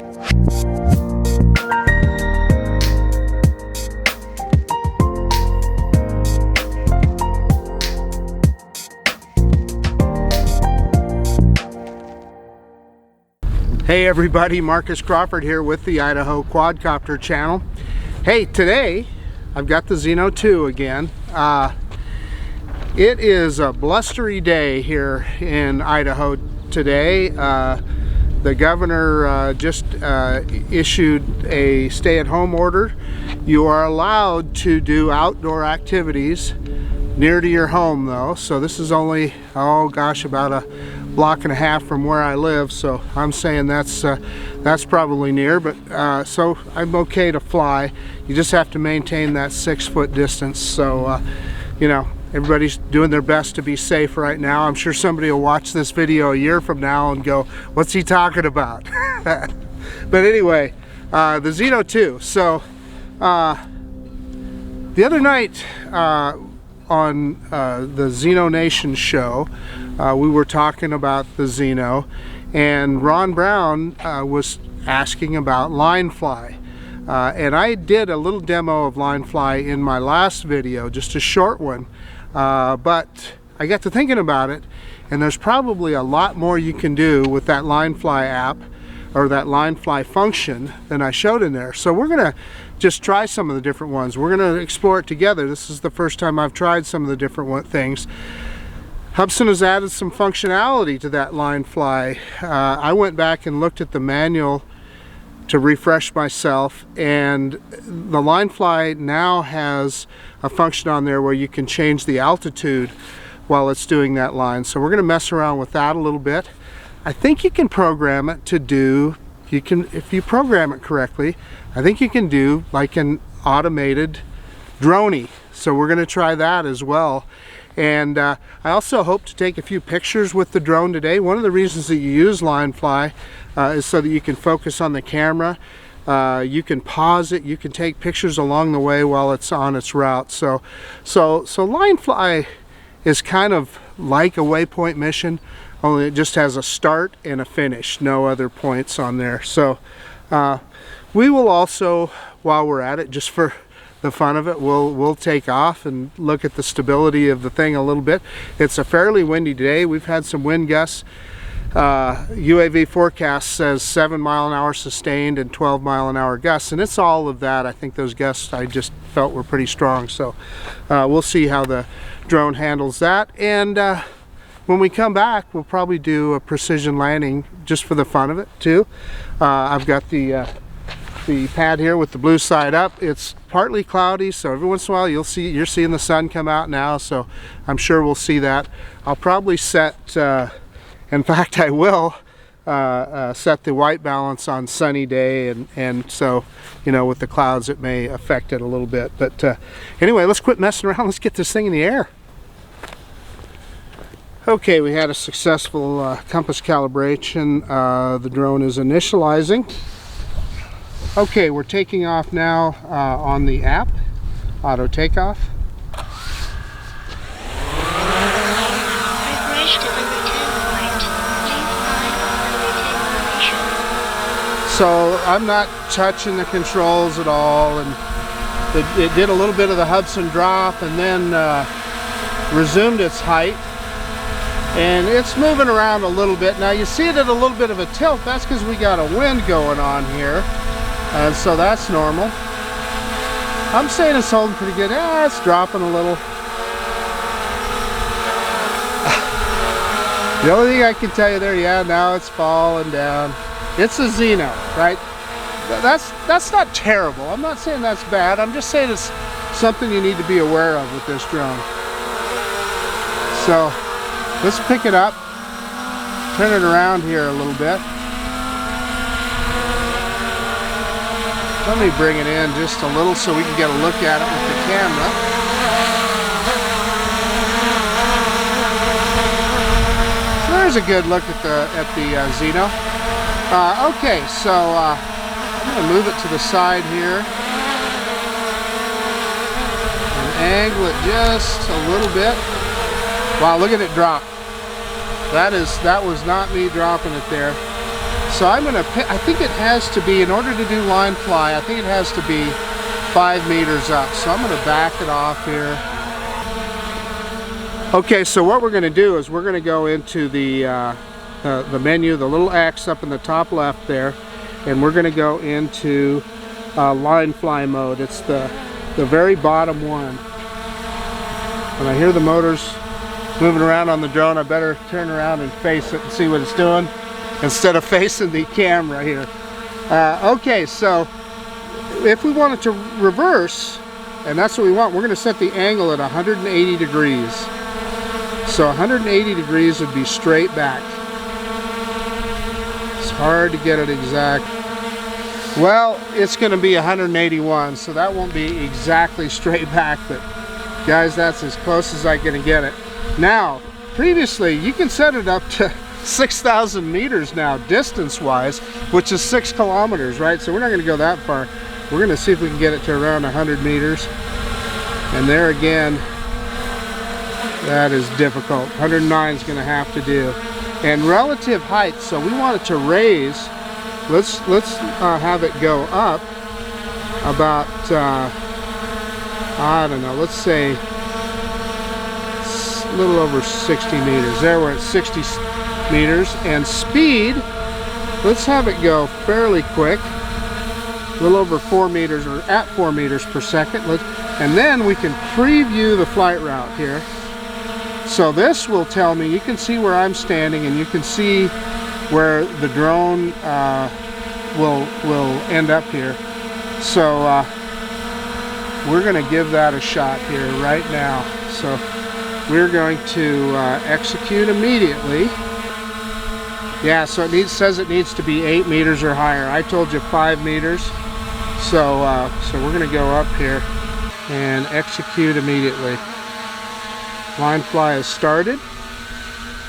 Hey everybody, Marcus Crawford here with the Idaho Quadcopter channel. Hey, today I've got the Zino 2 again. It is a blustery day here in Idaho today. The governor just issued a stay-at-home order. You are allowed to do outdoor activities near to your home though, so this is only, oh gosh, about a block and a half from where I live, so I'm saying that's probably near, but so I'm okay to fly. You just have to maintain that 6-foot distance, so you know, everybody's doing their best to be safe right now. I'm sure somebody will watch this video a year from now and go, what's he talking about? But anyway, the Zino 2. So the other night on the Zino Nation show, we were talking about the Zino, and Ron Brown was asking about line fly. And I did a little demo of line fly in my last video, just a short one, but I got to thinking about it, and there's probably a lot more you can do with that line fly app or that line fly function than I showed in there. So we're gonna just try some of the different ones. We're gonna explore it together. This is the first time I've tried some of the different things. Hubsan has added some functionality to that line fly. I went back and looked at the manual to refresh myself, and the line fly now has a function on there where you can change the altitude while it's doing that line. So we're gonna mess around with that a little bit. I think you can program it to do, if you program it correctly, I think you can do like an automated droney. So we're gonna try that as well. And I also hope to take a few pictures with the drone today. One of the reasons that you use line fly is so that you can focus on the camera. You can pause it, you can take pictures along the way while it's on its route. So line fly is kind of like a waypoint mission, only it just has a start and a finish, no other points on there. So we will also, while we're at it, just for the fun of it, we'll take off and look at the stability of the thing a little bit. It's a fairly windy day. We've had some wind gusts. UAV forecast says 7-mile-an-hour sustained and 12-mile-an-hour gusts, and it's all of that. I think those gusts I just felt were pretty strong, so we'll see how the drone handles that. And when we come back, we'll probably do a precision landing just for the fun of it too. I've got the pad here with the blue side up. It's partly cloudy, so every once in a while you're seeing the sun come out now, so I'm sure we'll see that. I'll probably set, in fact I will set the white balance on sunny day, and so, you know, with the clouds it may affect it a little bit. But anyway, let's quit messing around. Let's get this thing in the air. Okay, we had a successful compass calibration. The drone is initializing. Okay, we're taking off now on the app, Auto Takeoff. So I'm not touching the controls at all, and it did a little bit of the Hubsan drop and then resumed its height. And it's moving around a little bit. Now you see it at a little bit of a tilt. That's because we got a wind going on here. And so that's normal. I'm saying it's holding pretty good. Yeah, it's dropping a little. The only thing I can tell you there, yeah, now it's falling down. It's a Zino, right? That's not terrible. I'm not saying that's bad. I'm just saying it's something you need to be aware of with this drone. So let's pick it up, turn it around here a little bit. Let me bring it in just a little so we can get a look at it with the camera. So there's a good look at the Zino. Okay, so I'm going to move it to the side here and angle it just a little bit. Wow, look at it drop. That was not me dropping it there. So I'm gonna, I think it has to be, in order to do line fly, I think it has to be 5 meters up. So I'm gonna back it off here. Okay, so what we're gonna do is we're gonna go into the menu, the little X up in the top left there, and we're gonna go into line fly mode. It's the very bottom one. When I hear the motors moving around on the drone, I better turn around and face it and see what it's doing instead of facing the camera here. Okay, so if we want it to reverse, and that's what we want, we're going to set the angle at 180 degrees. So 180 degrees would be straight back. It's hard to get it exact. Well, it's going to be 181, so that won't be exactly straight back, but guys, that's as close as I'm going to get it. Now, previously, you can set it up to 6,000 meters now, distance-wise, which is 6 kilometers, right? So we're not going to go that far. We're going to see if we can get it to around 100 meters. And there again, that is difficult. 109 is going to have to do. And relative height, so we want it to raise. Let's have it go up about, I don't know, let's say a little over 60 meters. There we're at 60 meters. And speed, let's have it go fairly quick. A little over 4 meters, or at 4 meters per second. And then we can preview the flight route here. So this will tell me, you can see where I'm standing, and you can see where the drone will end up here. So we're going to give that a shot here right now. So we're going to execute immediately. Yeah, so it says it needs to be 8 meters or higher. I told you 5 meters. So we're going to go up here and execute immediately. Line fly has started,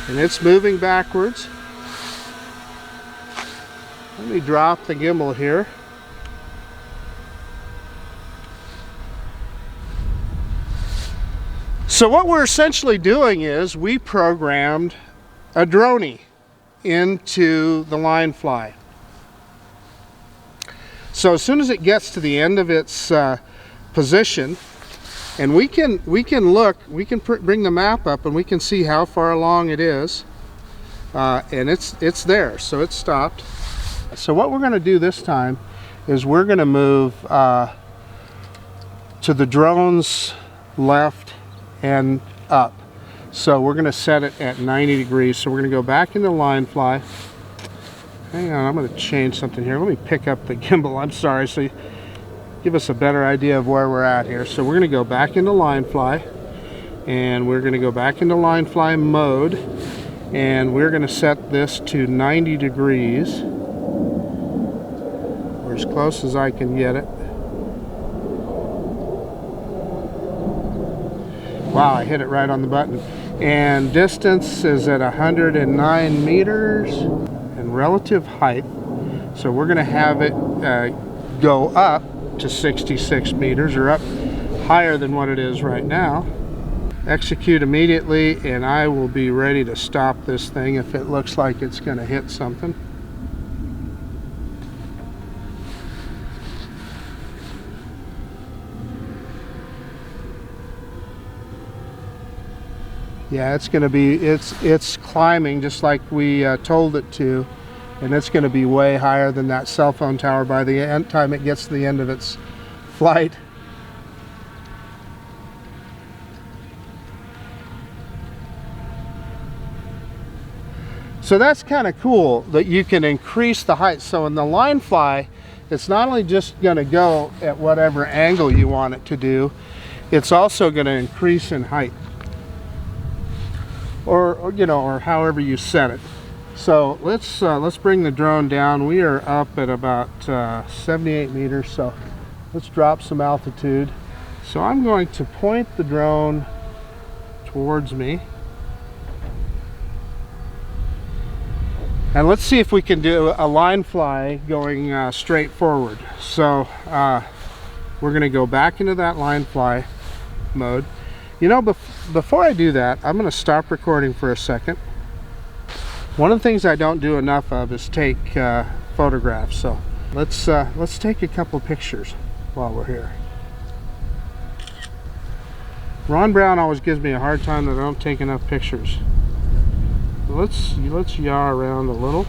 and it's moving backwards. Let me drop the gimbal here. So what we're essentially doing is we programmed a droney into the line fly. So as soon as it gets to the end of its position, and we can look, we can bring the map up and we can see how far along it is, and it's there, so it's stopped. So what we're going to do this time is we're going to move to the drone's left and up. So we're going to set it at 90 degrees. So we're going to go back into line fly. Hang on, I'm going to change something here. Let me pick up the gimbal. I'm sorry. So you give us a better idea of where we're at here. So we're going to go back into line fly, and we're going to go back into line fly mode, and we're going to set this to 90 degrees, or as close as I can get it. Wow, I hit it right on the button. And distance is at 109 meters, and relative height, so we're going to have it go up to 66 meters, or up higher than what it is right now. Execute immediately, and I will be ready to stop this thing if it looks like it's going to hit something. Yeah, it's going to be, it's climbing just like we told it to, and it's going to be way higher than that cell phone tower by the time it gets to the end of its flight. So that's kind of cool that you can increase the height. So in the line fly, it's not only just going to go at whatever angle you want it to do, it's also going to increase in height. Or you know, or however you set it. So let's bring the drone down. We are up at about 78 meters, so let's drop some altitude. So I'm going to point the drone towards me, and let's see if we can do a line fly going straight forward. So we're going to go back into that line fly mode. You know, before I do that, I'm going to stop recording for a second. One of the things I don't do enough of is take photographs, so let's take a couple pictures while we're here. Ron Brown always gives me a hard time that I don't take enough pictures. Let's yaw around a little.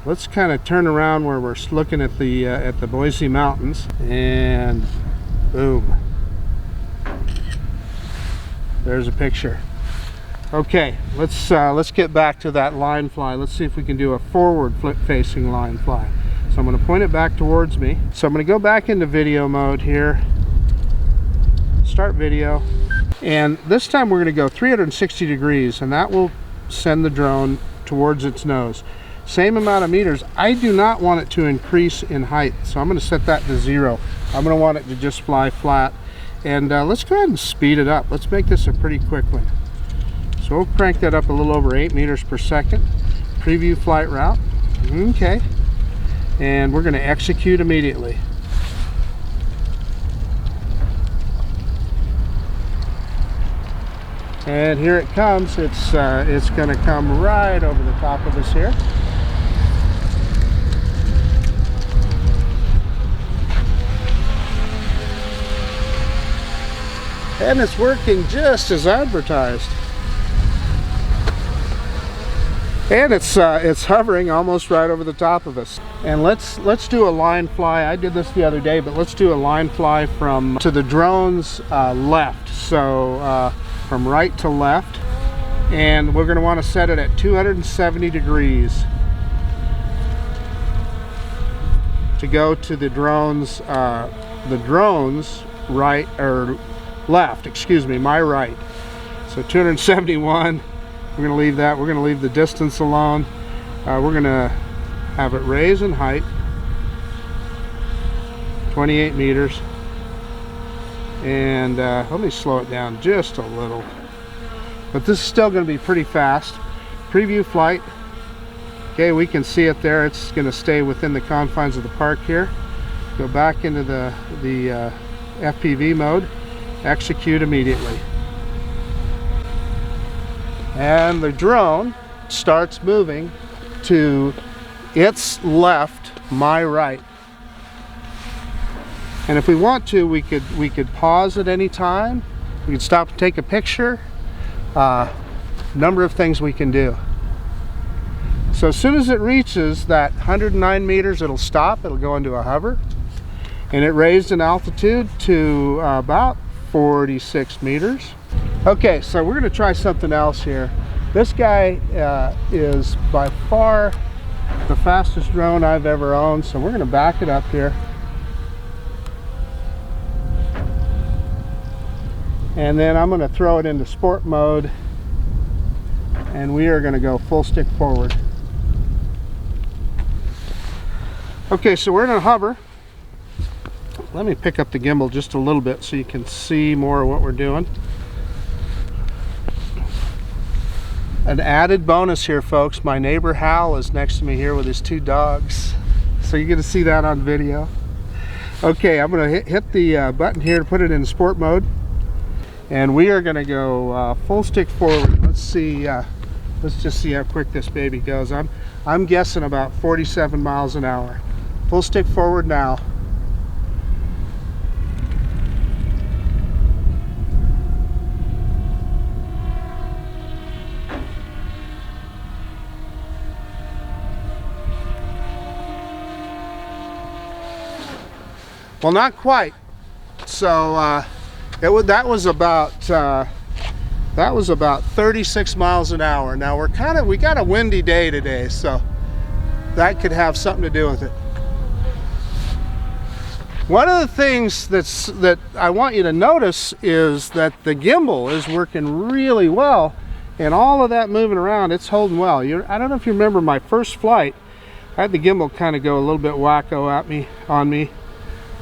Let's kind of turn around where we're looking at the Boise Mountains, and boom, there's a picture. Okay, let's get back to that line fly. Let's see if we can do a forward flip-facing line fly. So I'm going to point it back towards me. So I'm going to go back into video mode here. Start video, and this time we're going to go 360 degrees, and that will send the drone towards its nose. Same amount of meters. I do not want it to increase in height, so I'm going to set that to 0. I'm going to want it to just fly flat, and let's go ahead and speed it up. Let's make this a pretty quick one. So we'll crank that up a little over 8 meters per second. Preview flight route. Okay, and we're going to execute immediately. And here it comes. It's going to come right over the top of us here. And it's working just as advertised. And it's hovering almost right over the top of us. And let's do a line fly. I did this the other day, but let's do a line fly to the drone's left. So from right to left, and we're going to want to set it at 270 degrees to go to the drone's right, or left, excuse me, my right. So 271, we're going to leave that. We're going to leave the distance alone. We're going to have it raise in height, 28 meters. And let me slow it down just a little. But this is still going to be pretty fast. Preview flight. Okay, we can see it there. It's going to stay within the confines of the park here. Go back into the FPV mode. Execute immediately. And the drone starts moving to its left, my right. And if we want to, we could pause at any time. We could stop and take a picture. Number of things we can do. So as soon as it reaches that 109 meters, it'll stop. It'll go into a hover. And it raised in altitude to about 46 meters. Okay, so we're going to try something else here. This guy is by far the fastest drone I've ever owned, so we're going to back it up here. And then I'm going to throw it into sport mode, and we are going to go full stick forward. Okay, so we're in a hover. Let me pick up the gimbal just a little bit so you can see more of what we're doing. An added bonus here, folks. My neighbor Hal is next to me here with his 2 dogs. So you're going to see that on video. Okay, I'm going to hit the button here to put it in sport mode. And we are going to go full stick forward. Let's see. Let's just see how quick this baby goes. I'm guessing about 47 miles an hour. Full stick forward now. Well, not quite. So that was about 36 miles an hour. Now we got a windy day today, so that could have something to do with it. One of the things that I want you to notice is that the gimbal is working really well, and all of that moving around, it's holding well. I don't know if you remember my first flight. I had the gimbal kind of go a little bit wacko on me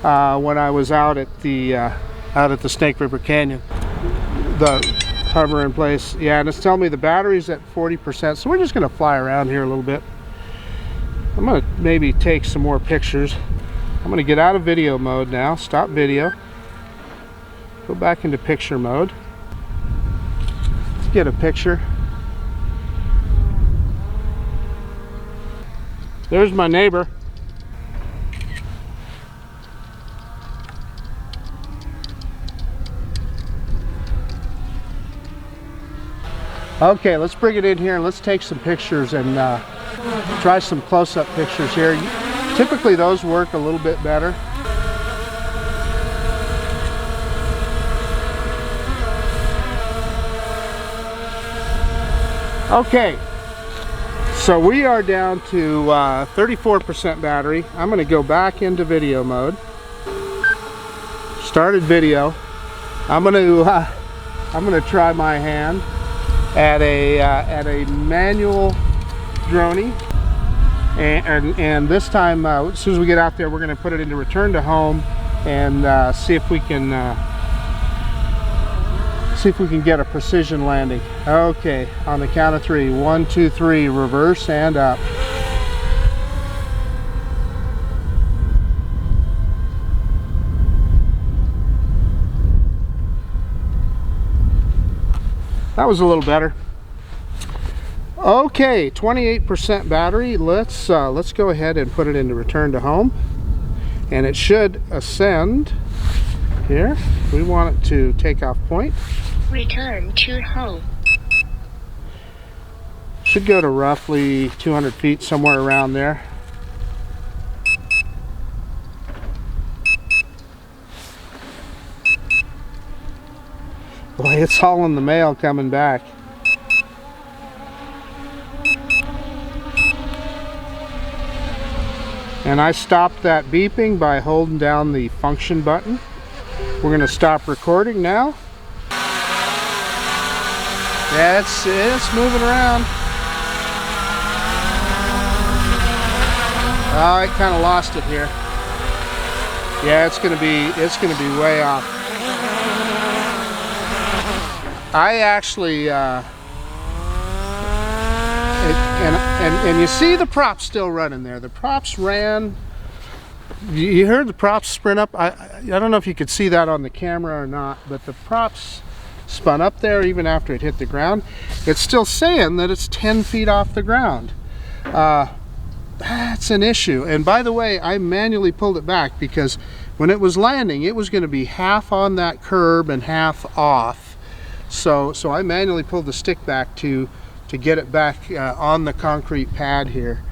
when I was out at the Snake River Canyon. The hover in place, yeah, and it's telling me the battery's at 40%, so we're just going to fly around here a little bit. I'm going to maybe take some more pictures. I'm going to get out of video mode now, stop video, go back into picture mode. Let's get a picture. There's my neighbor. Okay, let's bring it in here and let's take some pictures and try some close-up pictures here. Typically those work a little bit better. Okay, so we are down to 34% battery. I'm going to go back into video mode. Started video. I'm going to try my hand at a manual droning, and this time as soon as we get out there, we're going to put it into return to home and see if we can get a precision landing. Okay, on the count of 3, 1, 2, 3, reverse and up. That was a little better. Okay, 28% battery. Let's go ahead and put it into return to home, and it should ascend here. We want it to take off point. Return to home. Should go to roughly 200 feet, somewhere around there. Boy, it's all in the mail coming back. And I stopped that beeping by holding down the function button. We're going to stop recording now. Yeah, it's moving around. Oh, I kind of lost it here. Yeah, it's gonna be way off. I actually and you see the props still running there. The props ran. You heard the props sprint up. I don't know if you could see that on the camera or not, but the props spun up there even after it hit the ground. It's still saying that it's 10 feet off the ground. That's an issue. And by the way, I manually pulled it back because when it was landing, it was going to be half on that curb and half off. So I manually pulled the stick back to get it back on the concrete pad here.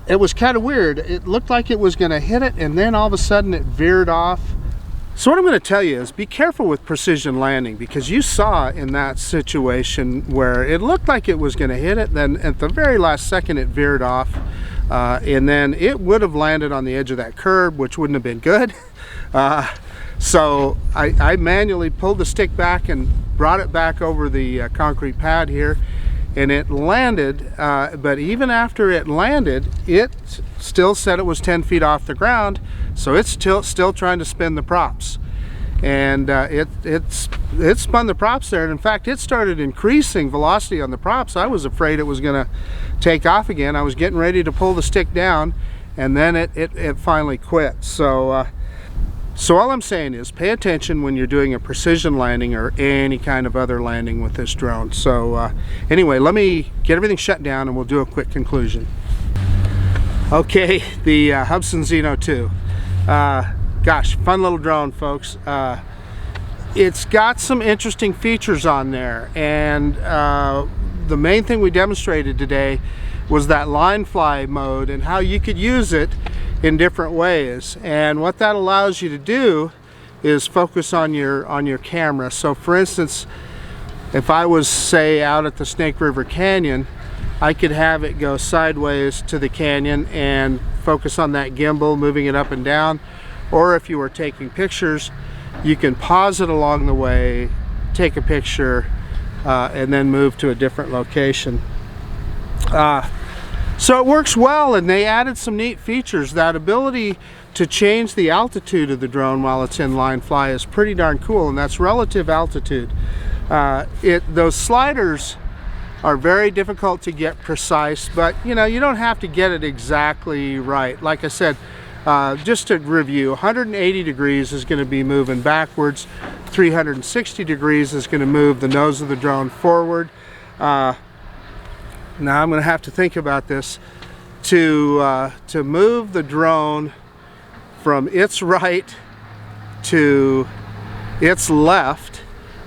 It was kind of weird. It looked like it was going to hit it, and then all of a sudden it veered off. So what I'm going to tell you is be careful with precision landing, because you saw in that situation where it looked like it was going to hit it, then at the very last second it veered off, and then it would have landed on the edge of that curb, which wouldn't have been good. So I manually pulled the stick back and brought it back over the concrete pad here, and it landed, but even after it landed, it still said it was 10 feet off the ground, so it's still trying to spin the props. And it spun the props there, and in fact it started increasing velocity on the props. I was afraid it was going to take off again. I was getting ready to pull the stick down, and then it finally quit. So all I'm saying is pay attention when you're doing a precision landing or any kind of other landing with this drone. So anyway, let me get everything shut down and we'll do a quick conclusion. Okay, the Hubsan Zino 2. Gosh, fun little drone, folks. It's got some interesting features on there, and the main thing we demonstrated today was that line fly mode and how you could use it in different ways. And what that allows you to do is focus on your camera. So for instance, if I was, say, out at the Snake River Canyon, I could have it go sideways to the canyon and focus on that gimbal, moving it up and down. Or if you were taking pictures, you can pause it along the way, take a picture, and then move to a different location. So it works well, and they added some neat features. That ability to change the altitude of the drone while it's in line fly is pretty darn cool, and that's relative altitude. Those sliders are very difficult to get precise, but you know, you don't have to get it exactly right. Like I said, just to review, 180 degrees is going to be moving backwards, 360 degrees is going to move the nose of the drone forward. now I'm going to have to think about this, to move the drone from its right to its left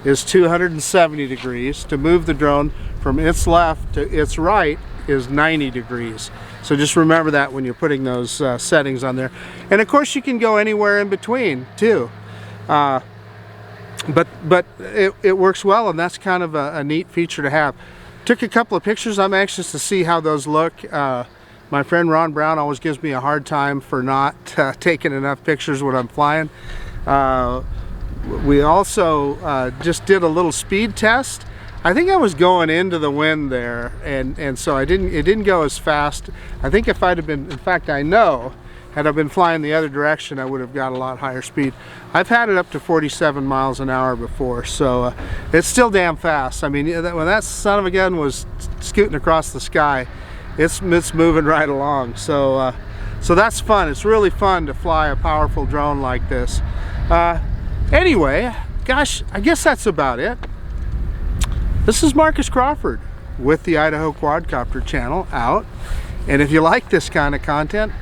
is 270 degrees. To move the drone from its left to its right is 90 degrees. So just remember that when you're putting those settings on there. And of course you can go anywhere in between too. But it works well, and that's kind of a neat feature to have. Took a couple of pictures. I'm anxious to see how those look. My friend Ron Brown always gives me a hard time for not taking enough pictures when I'm flying. We also just did a little speed test. I think I was going into the wind there, and so it didn't go as fast. I think if I'd have been, in fact I know, had I been flying the other direction, I would have got a lot higher speed. I've had it up to 47 miles an hour before, so it's still damn fast. I mean, when that son of a gun was scooting across the sky, it's moving right along. So so that's fun. It's really fun to fly a powerful drone like this. Anyway, gosh, I guess that's about it. This is Marcus Crawford with the Idaho Quadcopter channel out. And if you like this kind of content,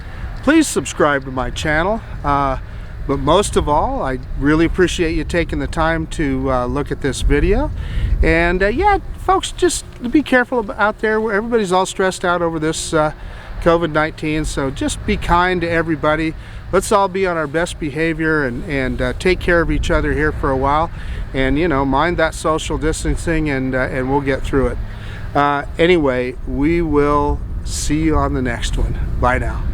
please subscribe to my channel. But most of all, I really appreciate you taking the time to look at this video. And yeah, folks, just be careful out there. Where everybody's all stressed out over this COVID-19, so just be kind to everybody. Let's all be on our best behavior and take care of each other here for a while. And, you know, mind that social distancing, and we'll get through it. Anyway, we will see you on the next one. Bye now.